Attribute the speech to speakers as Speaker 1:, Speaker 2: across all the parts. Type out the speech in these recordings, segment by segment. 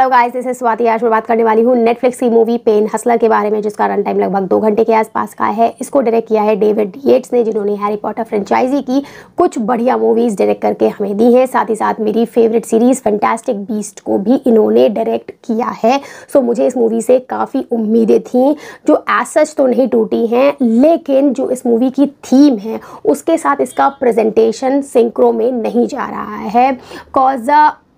Speaker 1: Hello guys, this is Swati. आज मैं बात करने वाली हूँ नेटफ्लिक्स की मूवी पेन हसलर के बारे में, जिसका रन टाइम लगभग 2 घंटे के आसपास का है। इसको डायरेक्ट किया है डेविड येट्स ने, जिन्होंने हैरी पॉटर फ्रेंचाइजी की कुछ बढ़िया मूवीज डायरेक्ट करके हमें दी है। साथ ही साथ मेरी फेवरेट सीरीज फैंटास्टिक बीस्ट को भी इन्होंने डायरेक्ट किया है। सो मुझे इस मूवी से काफ़ी उम्मीदें थी, जो एज सच तो नहीं टूटी हैं, लेकिन जो इस मूवी की थीम है उसके साथ इसका प्रेजेंटेशन सिंक्रो में नहीं जा रहा है। कॉज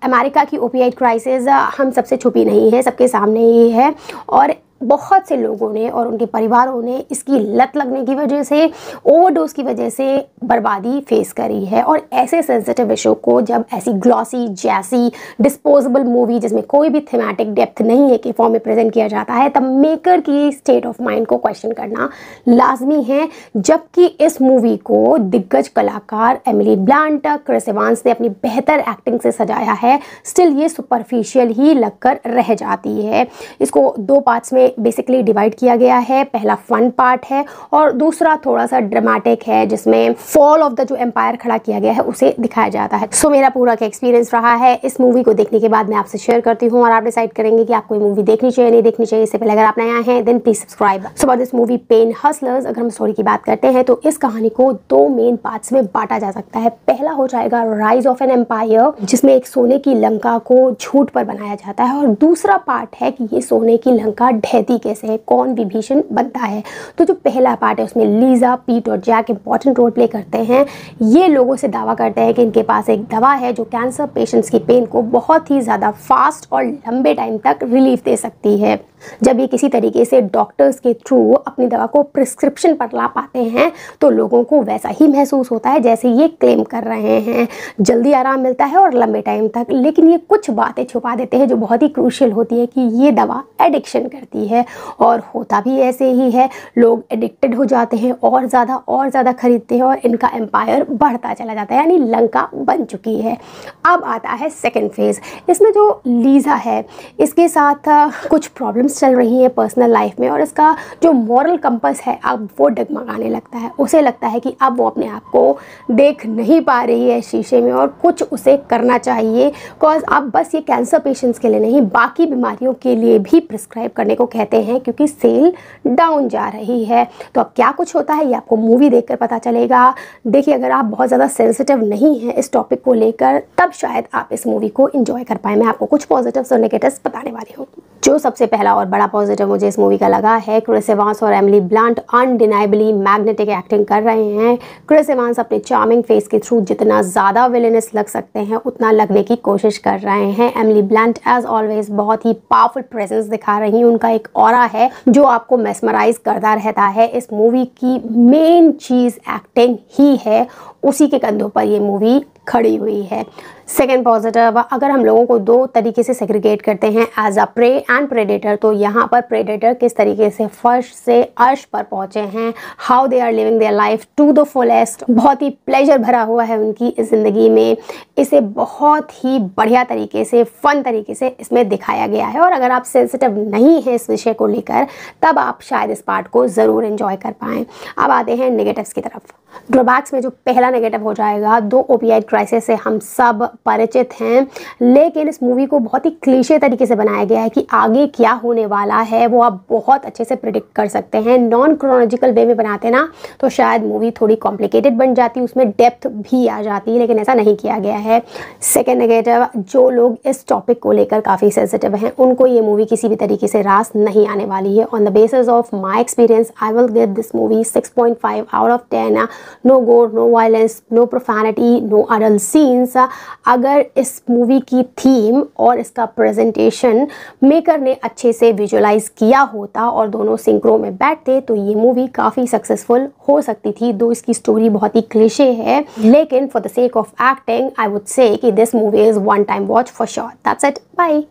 Speaker 1: अमेरिका की ओपियाइड क्राइसिस हम सबसे छुपी नहीं है, सबके सामने ही है और बहुत से लोगों ने और उनके परिवारों ने इसकी लत लगने की वजह से, ओवरडोज की वजह से बर्बादी फेस करी है। और ऐसे सेंसिटिव इशू को जब ऐसी ग्लॉसी जैसी डिस्पोजेबल मूवी जिसमें कोई भी थीमेटिक डेप्थ नहीं है के फॉर्म में प्रेजेंट किया जाता है, तब मेकर की स्टेट ऑफ माइंड को क्वेश्चन करना लाजमी है। जबकि इस मूवी को दिग्गज कलाकार एमिली ब्लंट, क्रिस एवांस ने अपनी बेहतर एक्टिंग से सजाया है, स्टिल ये सुपरफिशियल ही लगकर रह जाती है। इसको 2 पार्ट्स में बेसिकली डिवाइड किया गया है। पहला फन पार्ट है और दूसरा थोड़ा सा ड्रामेटिक है, जिसमें फॉल ऑफ द जो एम्पायर खड़ा किया गया है उसे दिखाया जाता है। सो मेरा पूरा का एक्सपीरियंस रहा है। इस मूवी को देखने के बाद मैं आपसे शेयर करती हूँ और आप डिसाइड करेंगे कि आपको ये मूवी देखनी चाहिए नहीं देखनी चाहिए। इससे पहले अगर आप नए आए हैं then please subscribe. So about this movie Pain Hustlers, अगर हम स्टोरी की बात करते हैं तो इस कहानी को 2 मेन पार्ट्स में बांटा जा सकता है। पहला हो जाएगा राइज ऑफ एन एम्पायर, जिसमें एक सोने की लंका को झूठ पर बनाया जाता है, और दूसरा पार्ट है कि ये सोने की लंका ढहती कैसे है, कौन विभीषण बनता है। तो जो पहला पार्ट है उसमें लीजा, पीट और जैक इंपॉर्टेंट रोल प्ले करते हैं। ये लोगों से दावा करते हैं कि इनके पास एक दवा है जो कैंसर पेशेंट्स की पेन को बहुत ही ज़्यादा फास्ट और लंबे टाइम तक रिलीफ दे सकती है। जब ये किसी तरीके से डॉक्टर्स के थ्रू अपनी दवा को प्रिस्क्रिप्शन पर ला पाते हैं तो लोगों को वैसा ही महसूस होता है जैसे ये क्लेम कर रहे हैं। जल्दी आराम मिलता है और लंबे टाइम तक। लेकिन ये कुछ बातें छुपा देते हैं जो बहुत ही क्रूशियल होती है कि ये दवा एडिक्शन करती है, और होता भी ऐसे ही है। लोग एडिक्टेड हो जाते हैं और ज़्यादा खरीदते हैं और इनका एम्पायर बढ़ता चला जाता है, यानी लंका बन चुकी है। अब आता है सेकेंड फेज। इसमें जो लीजा है इसके साथ कुछ प्रॉब्लम्स चल रही है पर्सनल लाइफ में, और इसका जो मॉरल कंपस है अब वो डगमगाने लगता है। उसे लगता है कि अब वो अपने आप को देख नहीं पा रही है शीशे में और कुछ उसे करना चाहिए। कॉज अब बस ये कैंसर पेशेंट्स के लिए नहीं, बाकी बीमारियों के लिए भी प्रिस्क्राइब करने को कहते हैं, क्योंकि सेल डाउन जा रही है। तो अब क्या कुछ होता है ये आपको मूवी देखकर पता चलेगा। देखिए, अगर आप बहुत ज़्यादा सेंसिटिव नहीं हैं इस टॉपिक को लेकर, तब शायद आप इस मूवी को एंजॉय कर पाएँ। मैं आपको कुछ पॉजिटिव्स और नेगेटिव्स बताने वाली हूँ। जो सबसे पहला और बड़ा पॉजिटिव मुझे इस मूवी का लगा है, क्रिस एवांस और Emily blunt undeniably magnetic acting कर रहे हैं। क्रिस एवांस अपने चार्मिंग फेस के थ्रू जितना ज़्यादा विलेनस लग सकते हैं उतना लगने की कोशिश कर रहे हैं। एमिली ब्लंट एज ऑलवेज बहुत ही पावरफुल प्रेजेंस दिखा रही हैं। उनका एक ऑरा है जो आपको मेस्मराइज करता रहता है। इस मूवी की मेन चीज़ एक्टिंग ही है, उसी के कंधों पर ये मूवी खड़ी हुई है। सेकेंड पॉजिटिव, अगर हम लोगों को 2 तरीके से सेग्रीगेट करते हैं as a prey and predator, तो यहाँ पर प्रेडेटर किस तरीके से फर्श से अर्श पर पहुँचे हैं, how they are living their life to the fullest, बहुत ही प्लेजर भरा हुआ है उनकी इस ज़िंदगी में। इसे बहुत ही बढ़िया तरीके से, फन तरीके से इसमें दिखाया गया है। और अगर आप सेंसिटिव नहीं हैं इस विषय को लेकर, तब आप शायद इस पार्ट को ज़रूर एंजॉय कर पाएँ। अब आते हैं नेगेटिव्स की तरफ। ड्रॉबैक्स में जो पहला नेगेटिव हो जाएगा, 2 ओपियाइड क्राइसिस से हम सब परिचित हैं, लेकिन इस मूवी को बहुत ही क्लीशे तरीके से बनाया गया है कि आगे क्या होने वाला है वो आप बहुत अच्छे से प्रिडिक्ट कर सकते हैं। नॉन क्रोनोलॉजिकल वे में बनाते ना तो शायद मूवी थोड़ी कॉम्प्लिकेटेड बन जाती, उसमें डेप्थ भी आ जाती, लेकिन ऐसा नहीं किया गया है। सेकेंड नेगेटिव, जो लोग इस टॉपिक को लेकर काफ़ी सेंसिटिव हैं उनको ये मूवी किसी भी तरीके से रास नहीं आने वाली है। On the basis of my experience I will give this movie 6.5 out of 10। No gore, no violence, no profanity, no adult scenes. अगर इस मूवी की थीम और इसका प्रेजेंटेशन मेकर ने अच्छे से विजुअलाइज किया होता और दोनों सिंक्रो में बैठते तो ये मूवी काफ़ी सक्सेसफुल हो सकती थी। दो इसकी स्टोरी बहुत ही क्लीशे है, लेकिन for the sake of acting I would say कि this movie is one time watch for sure. That's it, bye.